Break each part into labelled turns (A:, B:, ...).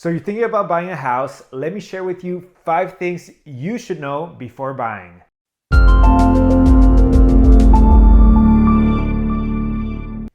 A: So you're thinking about buying a house. Let me share with you 5 things you should know before buying.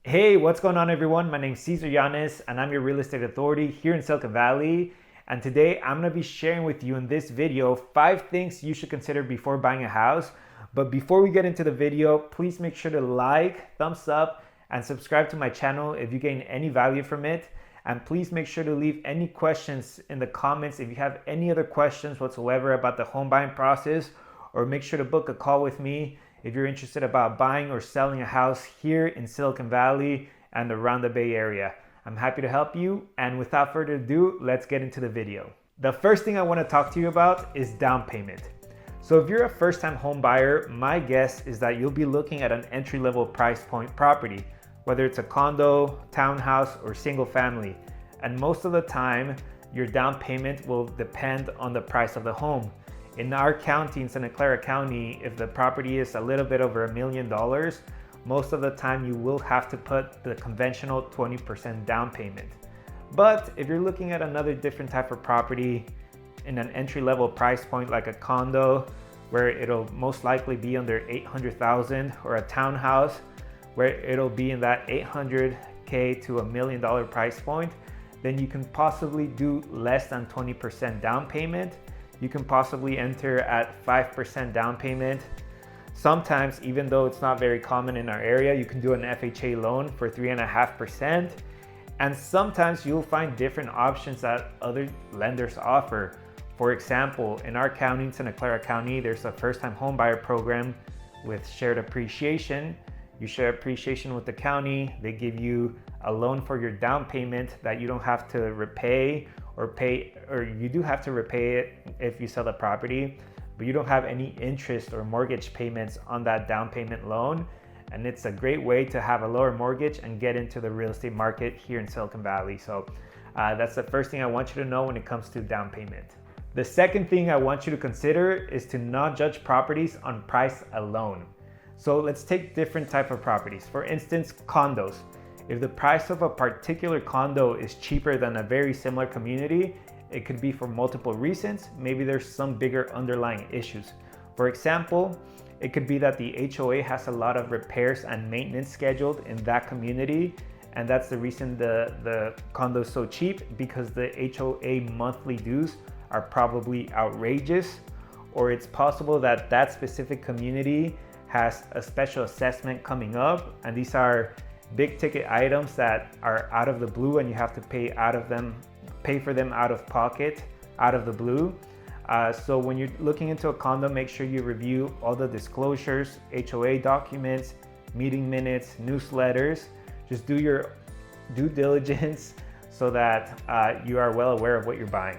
A: Hey, what's going on everyone? My name is Cesar.yanez and I'm your real estate authority here in Silicon Valley. And today I'm going to be sharing with you in this video 5 things you should consider before buying a house. But before we get into the video, please make sure to like, thumbs up, and subscribe to my channel if you gain any value from it. And please make sure to leave any questions in the comments if you have any other questions whatsoever about the home buying process, or make sure to book a call with me if you're interested about buying or selling a house here in Silicon Valley and around the Bay Area. I'm happy to help you, and without further ado, let's get into the video. The first thing I want to talk to you about is down payment. So if you're a first-time home buyer, my guess is that you'll be looking at an entry-level price point property, whether it's a condo, townhouse, or single family. And most of the time, your down payment will depend on the price of the home. In our county, in Santa Clara County, if the property is a little bit over $1 million, most of the time you will have to put the conventional 20% down payment. But if you're looking at another different type of property in an entry-level price point like a condo, where it'll most likely be under $800,000, or a townhouse, where it'll be in that $800K to $1 million price point, then you can possibly do less than 20% down payment. You can possibly enter at 5% down payment. Sometimes, even though it's not very common in our area, you can do an FHA loan for 3.5%. And sometimes you'll find different options that other lenders offer. For example, in our county, in Santa Clara County, there's a first-time home buyer program with shared appreciation. You share appreciation with the county. They give you a loan for your down payment that you don't have to repay or you do have to repay it if you sell the property, but you don't have any interest or mortgage payments on that down payment loan. And it's a great way to have a lower mortgage and get into the real estate market here in Silicon Valley. So that's the first thing I want you to know when it comes to down payment. The second thing I want you to consider is to not judge properties on price alone. So let's take different type of properties. For instance, condos. If the price of a particular condo is cheaper than a very similar community, it could be for multiple reasons. Maybe there's some bigger underlying issues. For example, it could be that the HOA has a lot of repairs and maintenance scheduled in that community, and that's the reason the condo is so cheap, because the HOA monthly dues are probably outrageous. Or it's possible that that specific community has a special assessment coming up, and these are big ticket items that are out of the blue and you have to pay for them out of pocket, out of the blue. So when you're looking into a condo, make sure you review all the disclosures, HOA documents, meeting minutes, newsletters. Just do your due diligence so that you are well aware of what you're buying.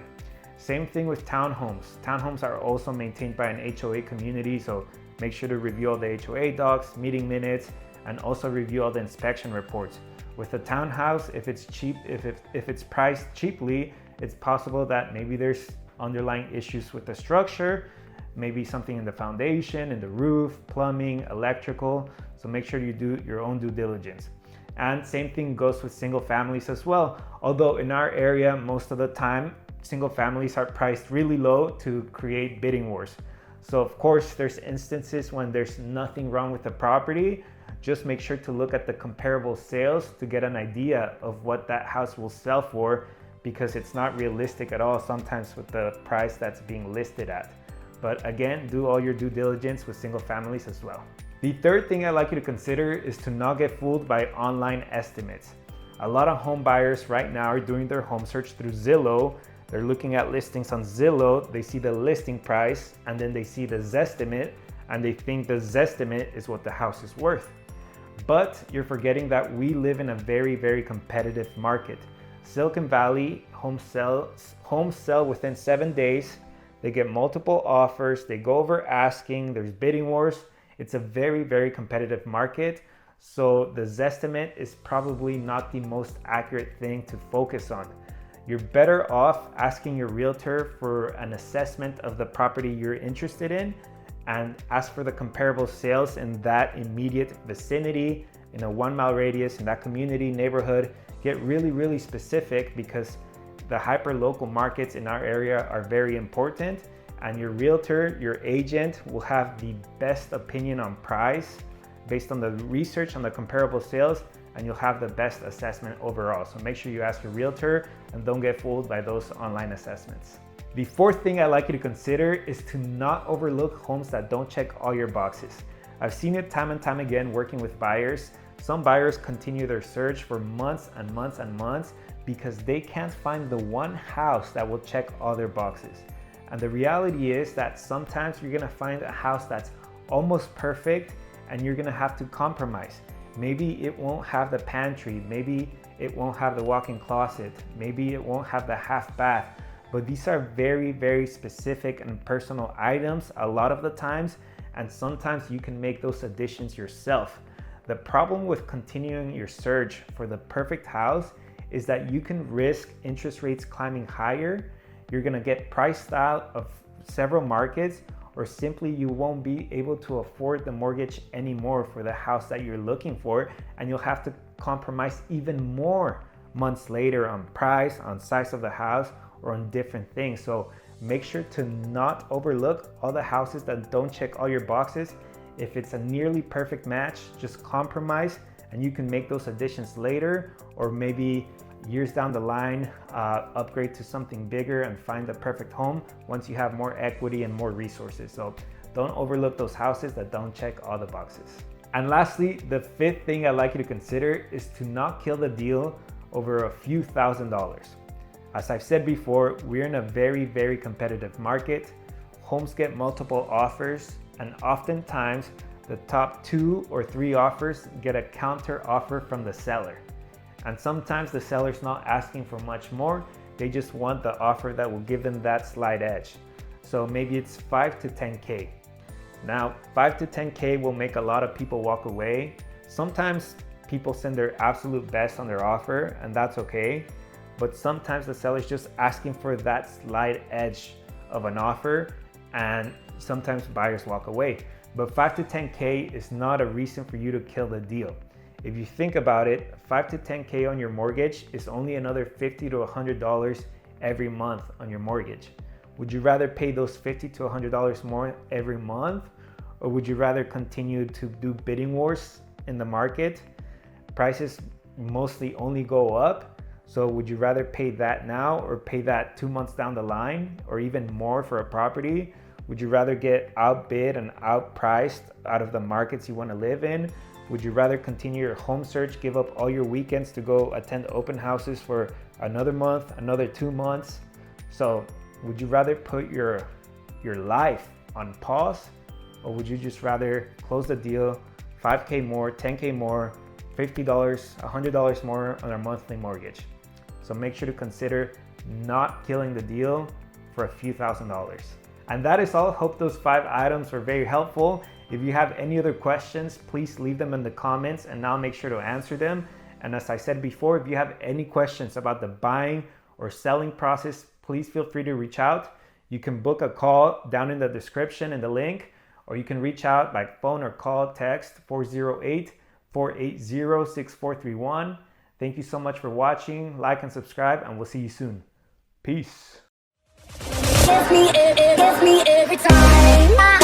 A: Same thing with townhomes. Townhomes are also maintained by an HOA community, so make sure to review all the HOA docs, meeting minutes, and also review all the inspection reports. With a townhouse, if it's cheap, if it's priced cheaply, it's possible that maybe there's underlying issues with the structure, maybe something in the foundation, in the roof, plumbing, electrical. So make sure you do your own due diligence. And same thing goes with single families as well. Although in our area, most of the time, single families are priced really low to create bidding wars. So of course, there's instances when there's nothing wrong with the property. Just make sure to look at the comparable sales to get an idea of what that house will sell for, because it's not realistic at all sometimes with the price that's being listed at. But again, do all your due diligence with single families as well. The third thing I'd like you to consider is to not get fooled by online estimates. A lot of home buyers right now are doing their home search through Zillow. They're looking at listings on Zillow, they see the listing price, and then they see the Zestimate, and they think the Zestimate is what the house is worth. But you're forgetting that we live in a very, very competitive market. Silicon Valley homes sell within 7 days. They get multiple offers, they go over asking, there's bidding wars. It's a very, very competitive market. So the Zestimate is probably not the most accurate thing to focus on. You're better off asking your realtor for an assessment of the property you're interested in, and ask for the comparable sales in that immediate vicinity, in a 1 mile radius, in that community, neighborhood. Get really, really specific, because the hyper-local markets in our area are very important, and your realtor, your agent, will have the best opinion on price based on the research on the comparable sales, and you'll have the best assessment overall. So make sure you ask your realtor and don't get fooled by those online assessments. The fourth thing I'd like you to consider is to not overlook homes that don't check all your boxes. I've seen it time and time again working with buyers. Some buyers continue their search for months and months and months because they can't find the one house that will check all their boxes. And the reality is that sometimes you're gonna find a house that's almost perfect and you're gonna have to compromise. Maybe it won't have the pantry, maybe it won't have the walk-in closet, maybe it won't have the half bath, but these are very, very specific and personal items a lot of the times, and sometimes you can make those additions yourself. The problem with continuing your search for the perfect house is that you can risk interest rates climbing higher, you're gonna get priced out of several markets, or simply you won't be able to afford the mortgage anymore for the house that you're looking for, and you'll have to compromise even more months later on price, on size of the house, or on different things. So make sure to not overlook all the houses that don't check all your boxes. If it's a nearly perfect match, just compromise and you can make those additions later, or maybe years down the line, upgrade to something bigger and find the perfect home once you have more equity and more resources. So don't overlook those houses that don't check all the boxes. And lastly, the fifth thing I'd like you to consider is to not kill the deal over a few $1,000s. As I've said before, we're in a very, very competitive market. Homes get multiple offers, and oftentimes the top 2 or 3 offers get a counter offer from the seller. And sometimes the seller's not asking for much more, they just want the offer that will give them that slight edge. So maybe it's 5 to 10K. Now, 5 to 10K will make a lot of people walk away. Sometimes people send their absolute best on their offer, and that's okay. But sometimes the seller's just asking for that slight edge of an offer, and sometimes buyers walk away. But 5 to 10K is not a reason for you to kill the deal. If you think about it, 5 to 10K on your mortgage is only another $50 to $100 every month on your mortgage. Would you rather pay those $50 to $100 more every month? Or would you rather continue to do bidding wars in the market? Prices mostly only go up. So would you rather pay that now or pay that 2 months down the line, or even more for a property? Would you rather get outbid and outpriced out of the markets you want to live in? Would you rather continue your home search, give up all your weekends to go attend open houses for another month, another 2 months? So would you rather put your life on pause, or would you just rather close the deal, 5K more, 10K more, $50, $100 more on our monthly mortgage? So make sure to consider not killing the deal for a few $1,000s. And that is all. Hope those 5 items were very helpful. If you have any other questions, please leave them in the comments and I'll make sure to answer them. And as I said before, if you have any questions about the buying or selling process, please feel free to reach out. You can book a call down in the description in the link, or you can reach out by phone or call, text 408-480-6431. Thank you so much for watching. Like and subscribe, and we'll see you soon. Peace.
B: Give me every time.